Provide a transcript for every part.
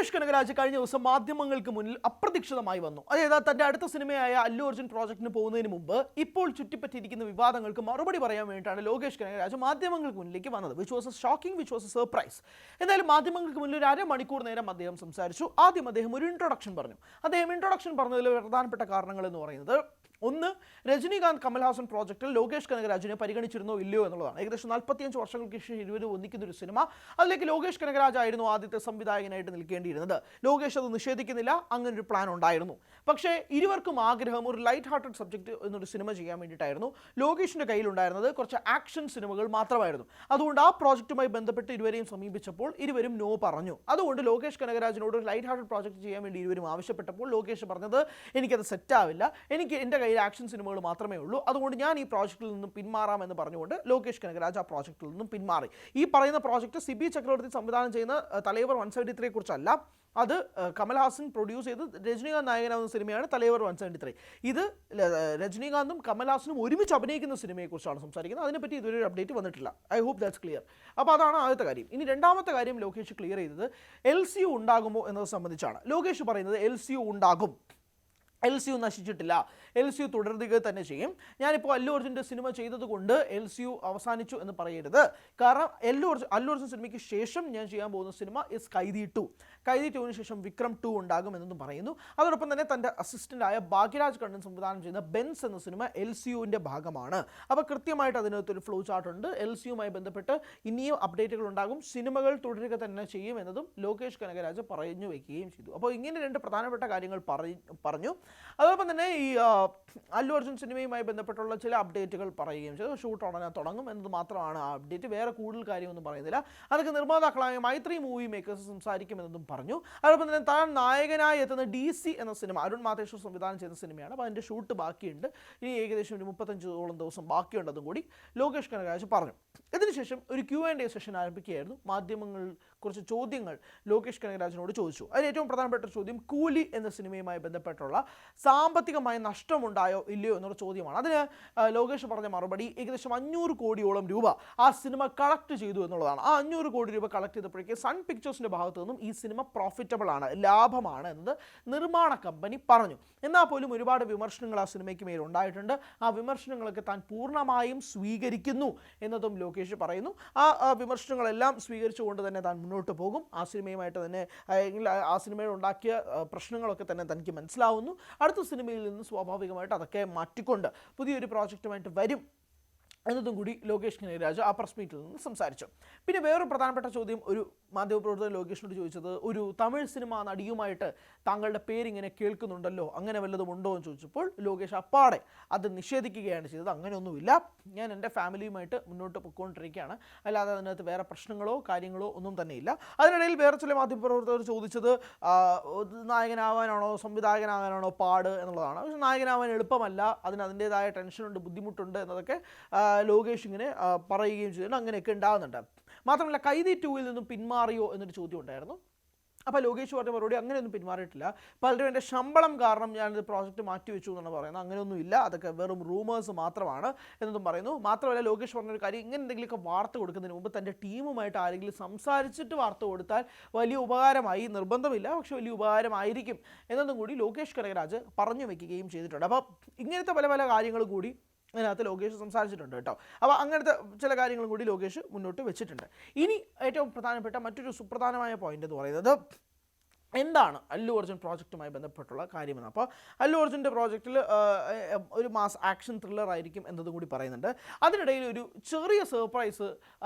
ലോകേഷ് കനകരാജ് കഴിഞ്ഞ ദിവസം മാധ്യമങ്ങൾക്ക് മുന്നിൽ അപ്രതീക്ഷിതമായി വന്നു. അതായത് തന്റെ അടുത്ത സിനിമയായ അല്ലു അർജുൻ പ്രോജക്റ്റിന് പോകുന്നതിന് മുമ്പ് ഇപ്പോൾ ചുറ്റിപ്പറ്റിയിരിക്കുന്ന വിവാദങ്ങൾക്ക് മറുപടി പറയാൻ വേണ്ടിയിട്ടാണ് ലോകേഷ് കനകരാജ് മാധ്യമങ്ങൾക്ക് മുന്നിലേക്ക് വന്നത്. Which was A shocking, which was A surprise. എന്തായാലും മാധ്യമങ്ങൾക്ക് മുന്നിൽ ഒരു അരമണിക്കൂർ നേരം അദ്ദേഹം സംസാരിച്ചു. ആദ്യം അദ്ദേഹം ഒരു ഇൻട്രൊഡക്ഷൻ പറഞ്ഞു. അദ്ദേഹം ഇൻട്രൊഡക്ഷൻ പറഞ്ഞതിൽ പ്രധാനപ്പെട്ട കാരണങ്ങൾ എന്ന് പറയുന്നത്, ഒന്ന്, രജനീകാന്ത് കമൽഹാസൻ പ്രോജക്റ്റിൽ ലോകേഷ് കനകരാജിനെ പരിഗണിച്ചിരുന്നോ ഇല്ലയോ എന്നുള്ളതാണ്. ഏകദേശം 45 വർഷങ്ങൾക്ക് ശേഷം ഇരുവരും ഒന്നിക്കുന്ന ഒരു സിനിമ, അതിലേക്ക് ലോകേഷ് കനകരാജ് ആയിരുന്നു ആദ്യത്തെ സംവിധായകനായിട്ട് നിൽക്കേണ്ടിയിരുന്നത്. ലോകേഷ് അത് നിഷേധിക്കുന്നില്ല, അങ്ങനെ ഒരു പ്ലാൻ ഉണ്ടായിരുന്നു. പക്ഷേ ഇരുവർക്കും ആഗ്രഹം ഒരു ലൈറ്റ് ഹാർട്ടഡ് സബ്ജക്റ്റ് എന്നൊരു സിനിമ ചെയ്യാൻ വേണ്ടിയിട്ടായിരുന്നു. ലോകേഷിൻ്റെ കയ്യിലുണ്ടായിരുന്നത് കുറച്ച് ആക്ഷൻ സിനിമകൾ മാത്രമായിരുന്നു. അതുകൊണ്ട് ആ പ്രോജക്റ്റുമായി ബന്ധപ്പെട്ട് ഇരുവരെയും സമീപിച്ചപ്പോൾ ഇരുവരും നോ പറഞ്ഞു. അതുകൊണ്ട് ലോകേഷ് കനകരാജിനോട് ഒരു ലൈറ്റ് ഹാർട്ടഡ് പ്രോജക്റ്റ് ചെയ്യാൻ വേണ്ടി ഇരുവരും ആവശ്യപ്പെട്ടപ്പോൾ ലോകേഷ് പറഞ്ഞത്, എനിക്കത് സെറ്റാവില്ല, എനിക്ക് എൻ്റെ കയ്യിൽ ആക്ഷൻ സിനിമകൾ മാത്രമേ ഉള്ളൂ, അതുകൊണ്ട് ഞാൻ ഈ പ്രോജക്റ്റിൽ നിന്നും പിന്മാറാമെന്ന് പറഞ്ഞുകൊണ്ട് ലോകേഷ് കനകരാജ് ആ പ്രോജക്റ്റിൽ നിന്നും പിന്മാറി. ഈ പറയുന്ന പ്രോജക്റ്റ് സിബി ചക്രവർത്തി സംവിധാനം ചെയ്യുന്ന തലൈവർ 173 കുറിച്ചല്ല. അത് കമൽഹാസൻ പ്രൊഡ്യൂസ് ചെയ്ത് രജനീകാന്ത് നായകനാവുന്ന സിനിമയാണ് തലൈവർ 173. ഇത് രജനീകാന്തും കമൽഹാസനും ഒരുമിച്ച് അഭിനയിക്കുന്ന സിനിമയെക്കുറിച്ചാണ് സംസാരിക്കുന്നത്. അതിനെപ്പറ്റി ഇതുവരെ ഒരു അപ്ഡേറ്റ് വന്നിട്ടില്ല. I hope that's clear. അപ്പോൾ അതാണ് ആദ്യത്തെ കാര്യം. ഇനി രണ്ടാമത്തെ കാര്യം ലോകേഷ് ക്ലിയർ ചെയ്തത് LCU ഉണ്ടാകുമോ എന്നത് സംബന്ധിച്ചാണ്. ലോകേഷ് പറയുന്നത് LCU ഉണ്ടാകും, LCU നശിച്ചിട്ടില്ല, LCU തുടരുക തന്നെ ചെയ്യും. ഞാനിപ്പോൾ അല്ലു അർജുൻ്റെ സിനിമ ചെയ്തതുകൊണ്ട് LCU അവസാനിച്ചു എന്ന് പറയരുത്. കാരണം അല്ലു അർജുൻ സിനിമയ്ക്ക് ശേഷം ഞാൻ ചെയ്യാൻ പോകുന്ന സിനിമ ഇസ് കൈദി 2. കൈദി 2-ന് ശേഷം വിക്രം 2 ഉണ്ടാകും എന്നതും പറയുന്നു. അതോടൊപ്പം തന്നെ തൻ്റെ അസിസ്റ്റൻ്റായ ഭാഗ്യരാജ് കണ്ണൻ സംവിധാനം ചെയ്യുന്ന ബെൻസ് എന്ന സിനിമ LCUവിൻ്റെ ഭാഗമാണ്. അപ്പോൾ കൃത്യമായിട്ട് അതിനകത്തൊരു ഫ്ലോ ചാർട്ട് ഉണ്ട്. LCUമായി ബന്ധപ്പെട്ട് ഇനിയും അപ്ഡേറ്റുകൾ ഉണ്ടാകും, സിനിമകൾ തുടരുക തന്നെ ചെയ്യും എന്നതും ലോകേഷ് കനകരാജ് പറഞ്ഞു വയ്ക്കുകയും ചെയ്തു. അപ്പോൾ ഇങ്ങനെ രണ്ട് പ്രധാനപ്പെട്ട കാര്യങ്ങൾ പറഞ്ഞു. അതോടൊപ്പം തന്നെ ഈ അല്ലു അർജുൻ സിനിമയുമായി ബന്ധപ്പെട്ടുള്ള ചില അപ്ഡേറ്റുകൾ പറയുകയും ചെയ്തു. ഷൂട്ട് ഉടനെ തുടങ്ങും എന്നത് മാത്രമാണ് ആ അപ്ഡേറ്റ്, വേറെ കൂടുതൽ കാര്യമൊന്നും പറയുന്നില്ല. അതൊക്കെ നിർമ്മാതാക്കളായ മൈത്രി മൂവി മേക്കേഴ്സ് സംസാരിക്കുമെന്നതും പറഞ്ഞു. അതോടൊപ്പം തന്നെ താൻ നായകനായി എത്തുന്ന DC എന്ന സിനിമ അരുൺ മാതേശ്വർ സംവിധാനം ചെയ്യുന്ന സിനിമയാണ്. അപ്പോൾ അതിൻ്റെ ഷൂട്ട് ബാക്കിയുണ്ട്. ഇനി ഏകദേശം ഒരു 35 ദിവസം ബാക്കിയുണ്ടെന്നും കൂടി ലോകേഷ് കനകരാജ് പറഞ്ഞു. ഇതിനുശേഷം ഒരു Q&A സെഷൻ ആരംഭിക്കുകയായിരുന്നു. മാധ്യമങ്ങൾ കുറച്ച് ചോദ്യങ്ങൾ ലോകേഷ് കനകരാജിനോട് ചോദിച്ചു. അതിൽ ഏറ്റവും പ്രധാനപ്പെട്ട ചോദ്യം കൂലി എന്ന സിനിമയുമായി ബന്ധപ്പെട്ടുള്ള സാമ്പത്തികമായ നഷ്ടമുണ്ടായോ ഇല്ലയോ എന്നുള്ള ചോദ്യമാണ്. അതിന് ലോകേഷ് പറഞ്ഞ മറുപടി, ഏകദേശം 500 കോടിയോളം രൂപ ആ സിനിമ കളക്ട് ചെയ്തു എന്നുള്ളതാണ്. ആ 500 കോടി രൂപ കളക്ട് ചെയ്തപ്പോഴേക്ക് സൺ പിക്ചേഴ്സിൻ്റെ ഭാഗത്തു നിന്നും ഈ സിനിമ പ്രോഫിറ്റബിൾ ആണ്, ലാഭമാണ് എന്നത് നിർമ്മാണ കമ്പനി പറഞ്ഞു. എന്നാൽ പോലും ഒരുപാട് വിമർശനങ്ങൾ ആ സിനിമയ്ക്ക് മേൽ ഉണ്ടായിട്ടുണ്ട്. ആ വിമർശനങ്ങളൊക്കെ താൻ പൂർണ്ണമായും സ്വീകരിക്കുന്നു എന്നതും ലോകേഷ് പറയുന്നു. ആ വിമർശനങ്ങളെല്ലാം സ്വീകരിച്ചുകൊണ്ട് തന്നെ താൻ മുന്നോട്ട് പോകും. ആ സിനിമയുമായിട്ട് തന്നെ ആ സിനിമയിൽ ഉണ്ടാക്കിയ പ്രശ്നങ്ങളൊക്കെ തന്നെ തനിക്ക് മനസ്സിലാവുന്നു. അടുത്ത സിനിമയിൽ നിന്ന് സ്വാഭാവികമായിട്ട് അതൊക്കെ മാറ്റിക്കൊണ്ട് പുതിയൊരു പ്രോജക്റ്റുമായിട്ട് വരും എന്നതും കൂടി ലോകേഷ് കനകരാജ് ആ പ്രസ് മീറ്റിൽ നിന്ന് സംസാരിച്ചു. പിന്നെ വേറൊരു പ്രധാനപ്പെട്ട ചോദ്യം ഒരു മാധ്യമപ്രവർത്തകൻ ലോകേഷിനോട് ചോദിച്ചത്, ഒരു തമിഴ് സിനിമ നടിയുമായിട്ട് താങ്കളുടെ പേരിങ്ങനെ കേൾക്കുന്നുണ്ടല്ലോ, അങ്ങനെ വല്ലതും ഉണ്ടോ എന്ന് ചോദിച്ചപ്പോൾ ലോകേഷ് അപ്പാടെ അത് നിഷേധിക്കുകയാണ് ചെയ്തത്. അങ്ങനെയൊന്നുമില്ല, ഞാൻ എൻ്റെ ഫാമിലിയുമായിട്ട് മുന്നോട്ട് പൊയ്ക്കൊണ്ടിരിക്കുകയാണ്, അല്ലാതെ അതിനകത്ത് വേറെ പ്രശ്നങ്ങളോ കാര്യങ്ങളോ ഒന്നും തന്നെയില്ല. അതിനിടയിൽ വേറെ ചില മാധ്യമപ്രവർത്തകർ ചോദിച്ചത് നായകനാവാനാണോ സംവിധായകനാകാനാണോ പാട് എന്നുള്ളതാണ്. പക്ഷേ നായകനാവാൻ എളുപ്പമല്ല, അതിൻ്റേതായ ടെൻഷനുണ്ട്, ബുദ്ധിമുട്ടുണ്ട് എന്നതൊക്കെ ലോകേഷ് ഇങ്ങനെ പറയുകയും ചെയ്തിട്ടുണ്ട്. അങ്ങനെയൊക്കെ ഉണ്ടാകുന്നുണ്ട്. മാത്രമല്ല കൈദി 2-ൽ നിന്നും പിന്മാറിയോ എന്നൊരു ചോദ്യം ഉണ്ടായിരുന്നു. അപ്പോൾ ലോകേഷ് പറഞ്ഞ മറുപടി, അങ്ങനെയൊന്നും പിന്മാറിയിട്ടില്ല, പലരും എൻ്റെ ശമ്പളം കാരണം ഞാനിത് പ്രോജക്റ്റ് മാറ്റിവെച്ചു എന്നാണ് പറയുന്നത്. അങ്ങനെയൊന്നും ഇല്ല, അതൊക്കെ വെറും റൂമേഴ്സ് മാത്രമാണ് എന്നതും പറയുന്നു. മാത്രമല്ല ലോകേഷ് പറഞ്ഞൊരു കാര്യം, ഇങ്ങനെ എന്തെങ്കിലുമൊക്കെ വാർത്ത കൊടുക്കുന്നതിന് മുമ്പ് തൻ്റെ ടീമുമായിട്ട് ആരെങ്കിലും സംസാരിച്ചിട്ട് വാർത്ത കൊടുത്താൽ വലിയ ഉപകാരമായി, നിർബന്ധമില്ല പക്ഷേ വലിയ ഉപകാരമായിരിക്കും എന്നതും കൂടി ലോകേഷ് കനകരാജ് പറഞ്ഞു വയ്ക്കുകയും ചെയ്തിട്ടുണ്ട്. അപ്പോൾ ഇങ്ങനത്തെ പല പല കാര്യങ്ങൾ കൂടി അതിനകത്ത് ലോകേഷ് സംസാരിച്ചിട്ടുണ്ട് കേട്ടോ. അപ്പോൾ അങ്ങനത്തെ ചില കാര്യങ്ങളും കൂടി ലോകേഷ് മുന്നോട്ട് വെച്ചിട്ടുണ്ട്. ഇനി ഏറ്റവും പ്രധാനപ്പെട്ട മറ്റൊരു സുപ്രധാനമായ പോയിന്റ് എന്ന് പറയുന്നത്, എന്താണ് അല്ലു അർജുൻ പ്രോജക്റ്റുമായി ബന്ധപ്പെട്ടുള്ള കാര്യമെന്ന്. അപ്പോൾ അല്ലു അർജുൻ്റെ പ്രോജക്റ്റിൽ ഒരു മാസ് ആക്ഷൻ ത്രില്ലർ ആയിരിക്കും എന്നതും കൂടി പറയുന്നുണ്ട്. അതിനിടയിൽ ഒരു ചെറിയ സർപ്രൈസ്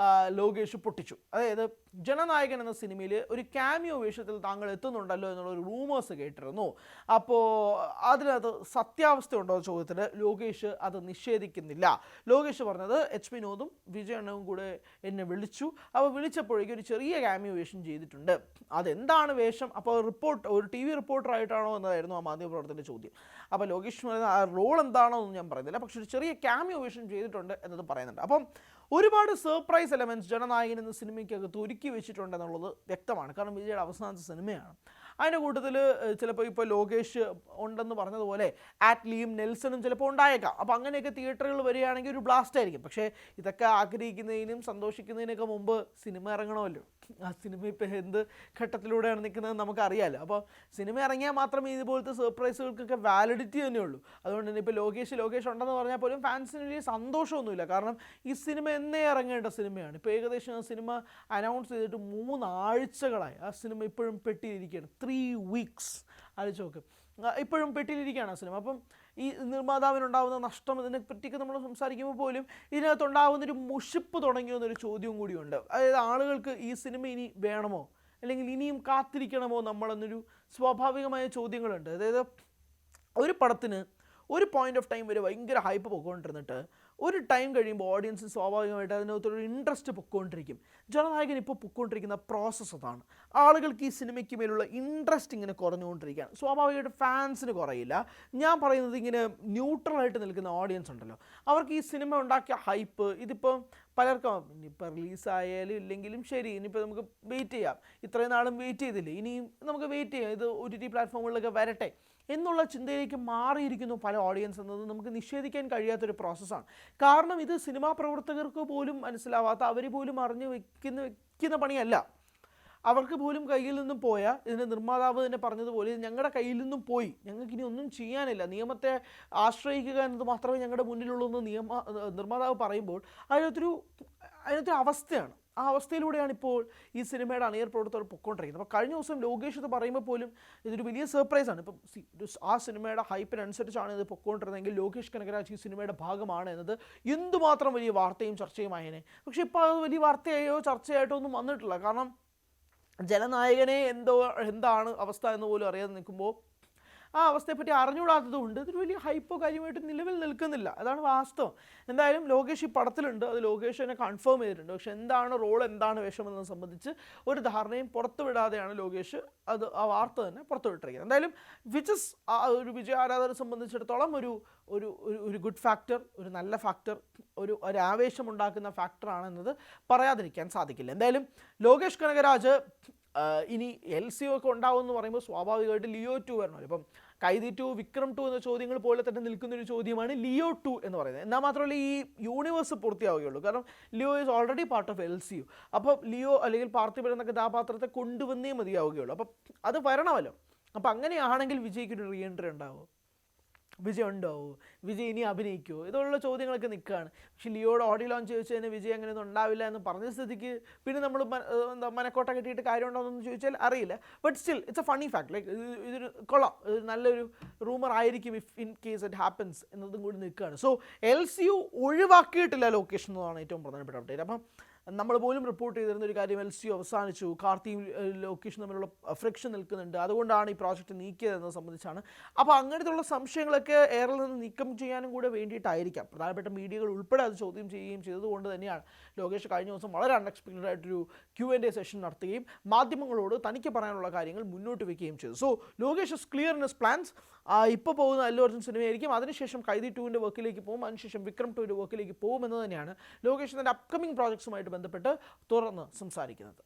ലോകേഷ് പൊട്ടിച്ചു. അതായത് ജനനായകൻ എന്ന സിനിമയിൽ ഒരു ക്യാമിയോ വേഷത്തിൽ താങ്കൾ എത്തുന്നുണ്ടല്ലോ എന്നുള്ളൊരു റൂമേഴ്സ് കേട്ടിരുന്നു. അപ്പോൾ അതിനകത്ത് സത്യാവസ്ഥ ഉണ്ടോ എന്ന ചോദ്യത്തിന് ലോകേഷ് അത് നിഷേധിക്കുന്നില്ല. ലോകേഷ് പറഞ്ഞത്, H വിനോദും വിജയണ്ണവും കൂടെ എന്നെ വിളിച്ചു, അപ്പോൾ വിളിച്ചപ്പോഴേക്കും ഒരു ചെറിയ ക്യാമിയോ വേഷം ചെയ്തിട്ടുണ്ട്. അതെന്താണ് വേഷം, അപ്പോൾ ഒരു TV റിപ്പോർട്ടറായിട്ടാണോ എന്നതായിരുന്നു ആ മാധ്യമപ്രവർത്തകൻ്റെ ചോദ്യം. അപ്പോൾ ലോകേഷ് പറയുന്ന ആ റോൾ എന്താണോ എന്ന് ഞാൻ പറയുന്നില്ല, പക്ഷേ ഒരു ചെറിയ ക്യാമിയോ വേഷം ചെയ്തിട്ടുണ്ട് എന്നത് പറയുന്നുണ്ട്. അപ്പം ഒരുപാട് സർപ്രൈസ് എലമെൻറ്റ്സ് ജനനായകൻ എന്ന സിനിമയ്ക്കകത്ത് ഒരുക്കി വെച്ചിട്ടുണ്ടെന്നുള്ളത് വ്യക്തമാണ്. കാരണം വിജയുടെ അവസാനത്തെ സിനിമയാണ്. അതിൻ്റെ കൂട്ടത്തിൽ ചിലപ്പോൾ ഇപ്പോൾ ലോകേഷ് ഉണ്ടെന്ന് പറഞ്ഞതുപോലെ ആറ്റ്ലിയും നെൽസണും ചിലപ്പോൾ ഉണ്ടായേക്കാം. അപ്പോൾ അങ്ങനെയൊക്കെ തിയേറ്ററുകൾ വരികയാണെങ്കിൽ ഒരു ബ്ലാസ്റ്റ് ആയിരിക്കും. പക്ഷേ ഇതൊക്കെ ആഗ്രഹിക്കുന്നതിനും സന്തോഷിക്കുന്നതിനൊക്കെ മുമ്പ് സിനിമ ഇറങ്ങണമല്ലോ. ആ സിനിമ ഇപ്പോൾ എന്ത് ഘട്ടത്തിലൂടെയാണ് നിൽക്കുന്നത് നമുക്കറിയാമല്ലോ. അപ്പോൾ സിനിമ ഇറങ്ങിയാൽ മാത്രമേ ഇതുപോലത്തെ സർപ്രൈസുകൾക്കൊക്കെ വാലിഡിറ്റി തന്നെയുള്ളൂ. അതുകൊണ്ട് തന്നെ ഇപ്പോൾ ലോകേഷ് ഉണ്ടെന്ന് പറഞ്ഞാൽ പോലും ഫാൻസിന് വലിയ സന്തോഷമൊന്നുമില്ല. കാരണം ഈ സിനിമ എന്നേ ഇറങ്ങേണ്ട സിനിമയാണ്. ഇപ്പോൾ ഏകദേശം ആ സിനിമ അനൗൺസ് ചെയ്തിട്ട് 3 ആഴ്ചകളായി. ആ സിനിമ ഇപ്പോഴും പെട്ടിയിരിക്കുകയാണ്. 3 വീക്സ് ആലോചിച്ച് നോക്ക്. ഇപ്പോഴും പെട്ടിയിലിരിക്കുകയാണ് ആ സിനിമ. അപ്പം ഈ നിർമ്മാതാവിനുണ്ടാകുന്ന നഷ്ടം ഇതിനെപ്പറ്റിയൊക്കെ നമ്മൾ സംസാരിക്കുമ്പോൾ പോലും ഇതിനകത്തുണ്ടാകുന്നൊരു മുഷിപ്പ് തുടങ്ങിയോ എന്നൊരു ചോദ്യവും കൂടിയുണ്ട്. അതായത് ആളുകൾക്ക് ഈ സിനിമ ഇനി വേണമോ, അല്ലെങ്കിൽ ഇനിയും കാത്തിരിക്കണമോ നമ്മളെന്നൊരു സ്വാഭാവികമായ ചോദ്യങ്ങളുണ്ട്. അതായത് ഒരു പടത്തിന് ഒരു പോയിന്റ് ഓഫ് ടൈം വരെ ഭയങ്കര ഹൈപ്പ് പൊക്കോണ്ടിരുന്നിട്ട് ഒരു ടൈം കഴിയുമ്പോൾ ഓഡിയൻസ് സ്വാഭാവികമായിട്ട് അതിനകത്തൊരു ഇൻട്രസ്റ്റ് പൊക്കോണ്ടിരിക്കും. ജനനായകൻ ഇപ്പോൾ പൊക്കോണ്ടിരിക്കുന്ന പ്രോസസ്സ് അതാണ്. ആളുകൾക്ക് ഈ സിനിമയ്ക്ക് മേലുള്ള ഇൻട്രസ്റ്റ് ഇങ്ങനെ കുറഞ്ഞുകൊണ്ടിരിക്കുകയാണ്. സ്വാഭാവികമായിട്ട് ഫാൻസിന് കുറയില്ല. ഞാൻ പറയുന്നത് ഇങ്ങനെ ന്യൂട്രലായിട്ട് നിൽക്കുന്ന ഓഡിയൻസ് ഉണ്ടല്ലോ, അവർക്ക് ഈ സിനിമ ഉണ്ടാക്കിയ ഹൈപ്പ് ഇതിപ്പോൾ പലർക്കും ഇനിയിപ്പോൾ റിലീസായാലും ഇല്ലെങ്കിലും ശരി, ഇനിയിപ്പോൾ നമുക്ക് വെയിറ്റ് ചെയ്യാം. ഇത്രയും നാളും വെയിറ്റ് ചെയ്തില്ലേ, ഇനിയും നമുക്ക് വെയിറ്റ് ചെയ്യാം, ഇത് OTT പ്ലാറ്റ്ഫോമുകളിലൊക്കെ വരട്ടെ എന്നുള്ള ചിന്തയിലേക്ക് മാറിയിരിക്കുന്നു പല ഓഡിയൻസ് എന്നത് നമുക്ക് നിഷേധിക്കാൻ കഴിയാത്തൊരു പ്രോസസ്സാണ്. കാരണം ഇത് സിനിമാ പ്രവർത്തകർക്ക് പോലും മനസ്സിലാവാത്ത, അവർ പോലും അറിഞ്ഞ് വെക്കുന്ന പണിയല്ല. അവർക്ക് പോലും കയ്യിൽ നിന്നും പോയാൽ, ഇതിൻ്റെ നിർമ്മാതാവ് തന്നെ പറഞ്ഞതുപോലെ ഇത് ഞങ്ങളുടെ കയ്യിൽ നിന്നും പോയി, ഞങ്ങൾക്കിനി ഒന്നും ചെയ്യാനില്ല, നിയമത്തെ ആശ്രയിക്കുക എന്നത് മാത്രമേ ഞങ്ങളുടെ മുന്നിലുള്ളൂ എന്ന് നിർമ്മാതാവ് പറയുമ്പോൾ അതിനകത്തൊരു അവസ്ഥയാണ്. ആ അവസ്ഥയിലൂടെയാണ് ഇപ്പോൾ ഈ സിനിമയുടെ അണിയർ പ്രവർത്തകർ പൊയ്ക്കൊണ്ടിരിക്കുന്നത്. അപ്പോൾ കഴിഞ്ഞ ദിവസം ലോകേഷ് ഇത് പറയുമ്പോൾ പോലും ഇതൊരു വലിയ സർപ്രൈസാണ്. ഇപ്പം ആ സിനിമയുടെ ഹൈപ്പിനനുസരിച്ചാണ് ഇത് പൊയ്ക്കൊണ്ടിരുന്നതെങ്കിൽ ലോകേഷ് കനകരാജ് ഈ സിനിമയുടെ ഭാഗമാണ് എന്നത് എന്തുമാത്രം വലിയ വാർത്തയും ചർച്ചയുമായേനെ. പക്ഷേ ഇപ്പോൾ അത് വലിയ വാർത്തയായോ ചർച്ചയായിട്ടോ ഒന്നും വന്നിട്ടില്ല. കാരണം ജനനായകനെ എന്താണ് അവസ്ഥ എന്ന് പോലും അറിയാതെ നിൽക്കുമ്പോൾ ആ അവസ്ഥയെപ്പറ്റി അറിഞ്ഞുകൂടാത്തത് കൊണ്ട് ഇതൊരു വലിയ ഹൈപ്പോ കാര്യമായിട്ട് നിലവിൽ നിൽക്കുന്നില്ല. അതാണ് വാസ്തവം. എന്തായാലും ലോകേഷ് ഈ പടത്തിലുണ്ട്, അത് ലോകേഷ് തന്നെ കൺഫേം ചെയ്തിട്ടുണ്ട്. പക്ഷേ എന്താണ് റോൾ, എന്താണ് വേഷം എന്നതിനെ സംബന്ധിച്ച് ഒരു ധാരണയും പുറത്തുവിടാതെയാണ് ലോകേഷ് ആ വാർത്ത തന്നെ പുറത്തുവിട്ടിരിക്കുന്നത്. എന്തായാലും വിച്ചസ് ഒരു വിജയ ആരാധകരെ സംബന്ധിച്ചിടത്തോളം ഒരു ഗുഡ് ഫാക്ടർ, ഒരു നല്ല ഫാക്ടർ, ഒരു ആവേശമുണ്ടാക്കുന്ന ഫാക്ടറാണെന്നത് പറയാതിരിക്കാൻ സാധിക്കില്ല. എന്തായാലും ലോകേഷ് കനകരാജ് ഇനി LCO ഒക്കെ ഉണ്ടാവും എന്ന് പറയുമ്പോൾ സ്വാഭാവികമായിട്ട് ലിയോ 2 വരണമല്ലോ. ഇപ്പം കൈദി 2, വിക്രം 2 എന്ന ചോദ്യങ്ങൾ പോലെ തന്നെ നിൽക്കുന്നൊരു ചോദ്യമാണ് ലിയോ 2 എന്ന് പറയുന്നത്. എന്നാൽ മാത്രമല്ല ഈ യൂണിവേഴ്സ് പൂർത്തിയാവുകയുള്ളൂ. കാരണം Leo is already part of LCO. അപ്പോൾ ലിയോ അല്ലെങ്കിൽ പാർത്ഥിപൻ എന്ന കഥാപാത്രത്തെ കൊണ്ടുവന്നേ മതിയാവുകയുള്ളൂ. അപ്പം അത് വരണമല്ലോ. അപ്പം അങ്ങനെയാണെങ്കിൽ വിജയ്ക്കൊരു റീ എൻട്രി ഉണ്ടാവുമോ, വിജയ് ഉണ്ടാവുമോ, വിജയ് ഇനി അഭിനയിക്കുമോ, ഇതുള്ള ചോദ്യങ്ങളൊക്കെ നിൽക്കുകയാണ്. പക്ഷേ ലിയോയുടെ ഓഡിയോ ലോഞ്ച് ചോദിച്ചു കഴിഞ്ഞാൽ വിജയ് അങ്ങനെയൊന്നും ഉണ്ടാവില്ല എന്ന് പറഞ്ഞ സ്ഥിതിക്ക് പിന്നെ നമ്മൾ മനക്കോട്ട കെട്ടിയിട്ട് കാര്യമുണ്ടോയെന്ന് ചോദിച്ചാൽ അറിയില്ല. But still it's A funny fact. Like ഇതൊരു കൊള്ളാം, നല്ലൊരു റൂമർ ആയിരിക്കും if in case it happens എന്നതും കൂടി നിൽക്കുകയാണ്. സോ LCO ഒഴിവാക്കിയിട്ടില്ല ലൊക്കേഷൻ എന്നതാണ് ഏറ്റവും പ്രധാനപ്പെട്ട അപ്ഡേറ്റ്. അപ്പം നമ്മൾ പോലും റിപ്പോർട്ട് ചെയ്തിരുന്ന ഒരു കാര്യം LCO അവസാനിച്ചു, കാർത്തിയും ലൊക്കേഷൻ തമ്മിലുള്ള ഫ്രിക്ഷൻ നിൽക്കുന്നുണ്ട്, അതുകൊണ്ടാണ് ഈ പ്രോജക്റ്റ് നീക്കിയതെന്നത് സംബന്ധിച്ചാണ്. അപ്പോൾ അങ്ങനത്തെയുള്ള സംശയങ്ങളൊക്കെ എയറിൽ നിന്ന് നീക്കം ചെയ്യാനും കൂടെ വേണ്ടിയിട്ടായിരിക്കാം പ്രധാനപ്പെട്ട മീഡിയകൾ ഉൾപ്പെടെ അത് ചോദ്യം ചെയ്യുകയും ചെയ്തതുകൊണ്ട് തന്നെയാണ് ലോകേഷ് കഴിഞ്ഞ ദിവസം വളരെ അൺഎക്സ്പെക്റ്റഡ് ആയിട്ടൊരു Q&A സെഷൻ നടത്തുകയും മാധ്യമങ്ങളോട് തനിക്ക് പറയാനുള്ള കാര്യങ്ങൾ മുന്നോട്ട് വയ്ക്കുകയും ചെയ്തു. So Lokesh is clear in his plans. ഇപ്പോൾ പോകുന്ന അല്ലു അർജുൻ സിനിമയായിരിക്കും, അതിനുശേഷം കൈദി 2-ൻ്റെ വർക്കിലേക്ക് പോകും, അതിനുശേഷം വിക്രം 2-ൻ്റെ വർക്കിലേക്ക് പോകുമെന്ന് തന്നെയാണ് ലോകേഷ് തൻ്റെ അപ്കമിംഗ് പ്രോജക്ട്സുമായിട്ട് ബന്ധപ്പെട്ട് തുറന്ന് സംസാരിക്കുന്നത്.